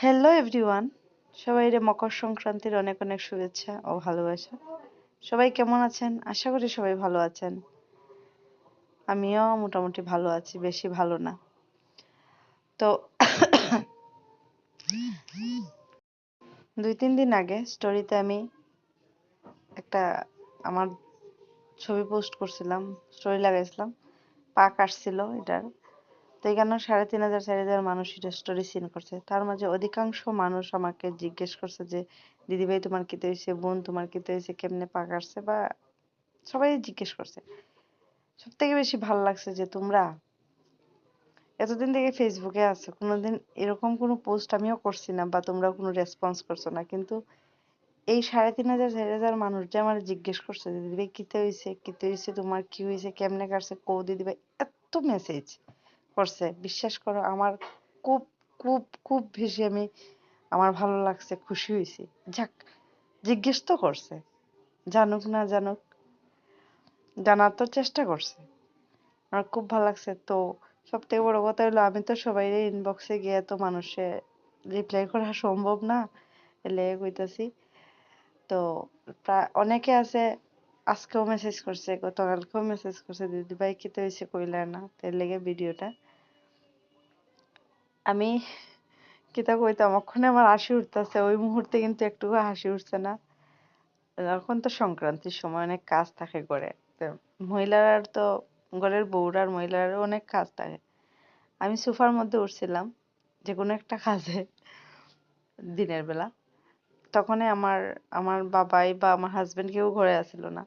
Hello everyone, সবাইরে মকর সংক্রান্তির অনেক অনেক শুভেচ্ছা ও ভালোবাসা। সবাই কেমন আছেন? আশা করি সবাই ভালো আছেন। আমিও মোটামুটি ভালো আছি, বেশি ভালো না। তো 2-3 দিন আগে স্টোরিতে আমি একটা আমার ছবি পোস্ট করছিলাম, স্টোরি লাগাইছিলাম, পা কাটছিল এটার। তো এখানে 3,500-4,000 মানুষ এটা স্টোরি সিন করছে। তার মাঝে অধিকাংশ মানুষ আমাকে জিজ্ঞেস করছে যে দিদিভাই তোমার কি হয়েছে, বোন তোমার কি হয়েছে, কেমনে পা কাটছে, বা সবাই জিজ্ঞেস করছে। সব থেকে বেশি ভালো লাগছে যে তোমরা এতদিন থেকে ফেসবুকে আছো, কোনোদিন এরকম কোনো পোস্ট আমিও করছি না বা তোমরা কোনো রেসপন্স করছো না, কিন্তু এই 3,500-4,000 মানুষ যে আমার জিজ্ঞেস করছে যে দিদিভাই কিতে হয়েছে তোমার, কি হয়েছে, কেমনে কাটছে, কৌ দিদিভাই, এত মেসেজ করছে। বিশ্বাস করো আমার খুব খুব খুব বেশি আমার ভালো লাগছে, খুশি হয়েছি। যাক, জিজ্ঞেস তো করছে, জানুক না জানুক, জানার তো চেষ্টা করছে। আমার খুব ভালো লাগছে। তো সব থেকে বড় কথা হলো আমি তো সবাই ইনবক্সে গিয়ে তো মানুষে রিপ্লাই করা সম্ভব না, এলে কইতাছি। তো প্রায় অনেকে আছে, আজকেও মেসেজ করছে, গতকালকেও মেসেজ করছে, দিদি ভাই কি তো হয়েছে কইলা না, তার লেগে ভিডিওটা আমি কিতা কইতাম, ওখানে আমার হাসি উঠতেছে, ওই মুহূর্তে কিন্তু একটুকু হাসি উঠছে না। এখন তো সংক্রান্তির সময় অনেক কাজ থাকে ঘরে, তো মহিলারা তো, ঘরের বউরার মহিলারও অনেক কাজ থাকে। আমি সোফার মধ্যে উঠছিলাম যে কোনো একটা কাজে দিনের বেলা, তখনই আমার আমার বাবাই বা আমার হাজবেন্ড কেউ ঘরে আসিল না।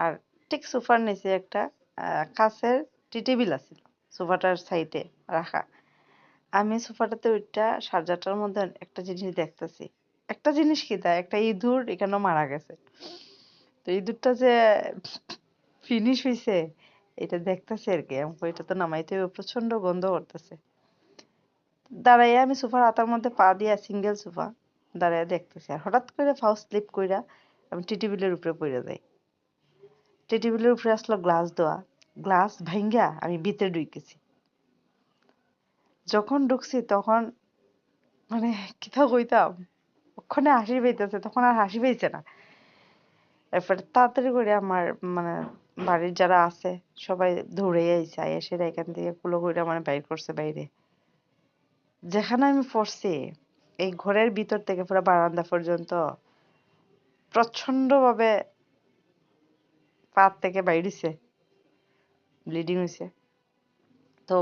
আর ঠিক সোফার নিচে একটা কাঁচের টি টেবিল আছিল, সোফাটার সাইডে রাখা। আমি সোফাটাতে উঠটা সার্জাটার মধ্যে একটা জিনিস দেখতেছি। একটা জিনিস কি, তা একটা ইঁদুর এখানে মারা গেছে। তো ইঁদুরটা যে ফিনিশ হইছে এটা দেখতেছি আর কি। এটা তো নামাইতে হবে, প্রচন্ড গন্ধ করতেছে। দাঁড়াইয়া আমি সোফার আতার মধ্যে পা দিয়া, সিঙ্গেল সোফা দাঁড়াইয়া দেখতেছি, আর হঠাৎ করে ফাও স্লিপ কইরা আমি টি টেবিলের উপরে পড়ে যাই। টি টেবিলের উপরে আসলো গ্লাস দেওয়া, গ্লাস ভাঙ্গা আমি ভিতরে ঢুকেছি। যখন ঢুকছি তখন মানে কিতা কইতাম, ওখানে হাসি পাইতেছে, তখন আর হাসি পাইছে না। এরপরে তাড়াতাড়ি করে আমার মানে বাড়ির যারা আছে সবাই দৌড়ে আইছে, এসে এখান থেকে কুলো কইরা মানে বাইর করছে বাইরে। যেখানে আমি পড়ছি এই ঘরের ভিতর থেকে পুরো বারান্দা পর্যন্ত প্রচন্ড ভাবে পা থেকে বাইরেছে, ব্লিডিং হয়েছে। তো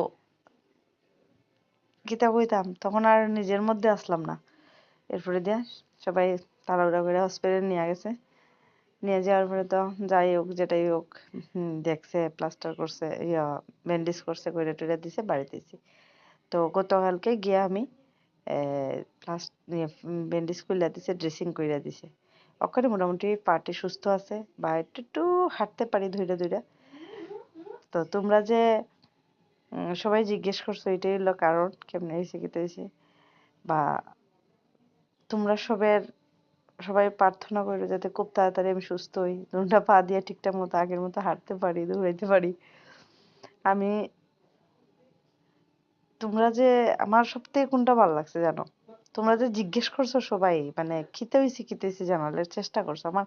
কিতা কইতাম, তখন আর নিজের মধ্যে আসলাম না। এরপরে দিয়ে সবাই তাড়াহুড়া করে হসপিটালে নিয়ে গেছে। নিয়ে যাওয়ার পরে তো যাই হোক যেটাই হোক, দেখছে, প্লাস্টার করছে, ব্যান্ডেজ করছে, কইরা টইরা দিছে, বাড়িতে দিছি। তো গতকালকে গিয়া আমি ব্যান্ডেজ কইরা দিছে, ড্রেসিং কইরা দিছে। ওখানে মোটামুটি পার্টি সুস্থ আছে, বা একটু একটু হাঁটতে পারি ধইরা ধইরা। তো তোমরা যে সবাই জিজ্ঞেস করছো, এটাই হলো কারণ কেমনে হয়েছে, কিতে হয়েছে, বা তোমরা সবাই প্রার্থনা করো যাতে খুব তাড়াতাড়ি আমি সুস্থ হই, দুটা পা দিয়ে ঠিকঠাক মতো আগের মতো হাঁটতে পারি, দৌড়াইতে পারি। আমি তোমরা যে, আমার সব থেকে কোনটা ভালো লাগছে জানো, তোমরা যে জিজ্ঞেস করছো সবাই, মানে খিতে হইছে জানার চেষ্টা করছো, আমার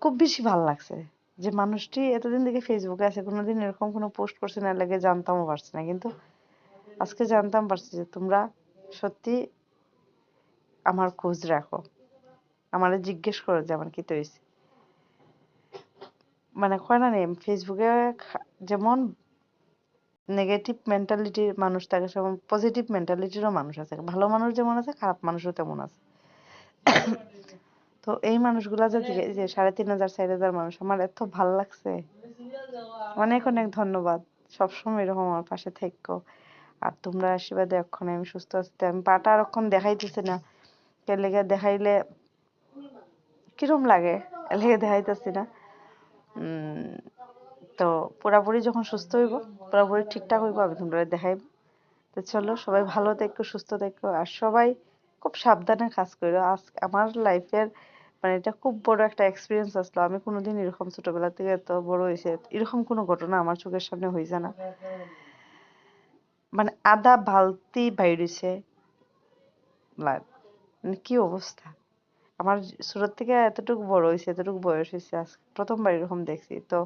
খুব বেশি ভালো লাগছে। যে মানুষটি এতদিন থেকে ফেসবুকে আছে, কোনোদিন এরকম কোনো পোস্ট করছে না, লাগে জানতামও পারছি না, কিন্তু আজকে জানতাম পারছি যে তোমরা সত্যি আমার খোঁজ রাখো, আমারে জিজ্ঞেস করো যে আমার কিতে হইছে। মানে কয় না রে, ফেসবুকে যেমন নেগেটিভ মেন্টালিটির মানুষ থাকে, সেমন পজিটিভ মেন্টালিটিরও মানুষ আছে। ভালো মানুষ যেমন আছে, খারাপ মানুষও তেমন আছে। তো এই মানুষগুলা যে 3,500-4,000 মানুষ, আমার এত ভাল লাগছে। অনেক অনেক ধন্যবাদ। সবসময় এরকম আমার পাশে থেকো। আর তোমরা আশীর্বাদে এক্ষণে আমি সুস্থ আছি। আমি পাটা আর অক্ষণ দেখাইতেছি না, এর লেগে দেখাইলে কিরম লাগে, এর লেগে দেখাইতেছি না। তো পুরাপুরি যখন সুস্থ হইব, পুরাপুরি ঠিকঠাক হইব, আমি তোমরা দেখাইব। তো চলো, সবাই ভালো থেকো, সুস্থ থেকো, আর সবাই খুব সাবধানে কাজ করো। আজ আমার লাইফের মানে এটা খুব বড় একটা এক্সপিরিয়েন্স আসলো। আমি কোনোদিন এরকম ছোটবেলা থেকে এত বড় হয়েছে এরকম কোনো ঘটনা আমার চোখের সামনে হয়েছে না। মানে আধা বালতি বাইরেছে, ব্লাড, মানে কি অবস্থা। আমার ছোট থেকে এতটুকু বড় হয়েছে, এতটুকু বয়স হয়েছে, আজ প্রথমবার এরকম দেখছি। তো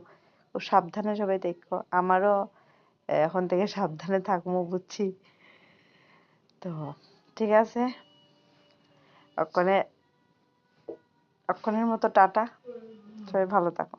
ও সাবধানে সবাই দেখো, আমারও এখন থেকে সাবধানে থাকবো, বুঝছি। তো ঠিক আছে, অক্ষণে অক্ষণের মতো টাটা, সবাই ভালো থাকো।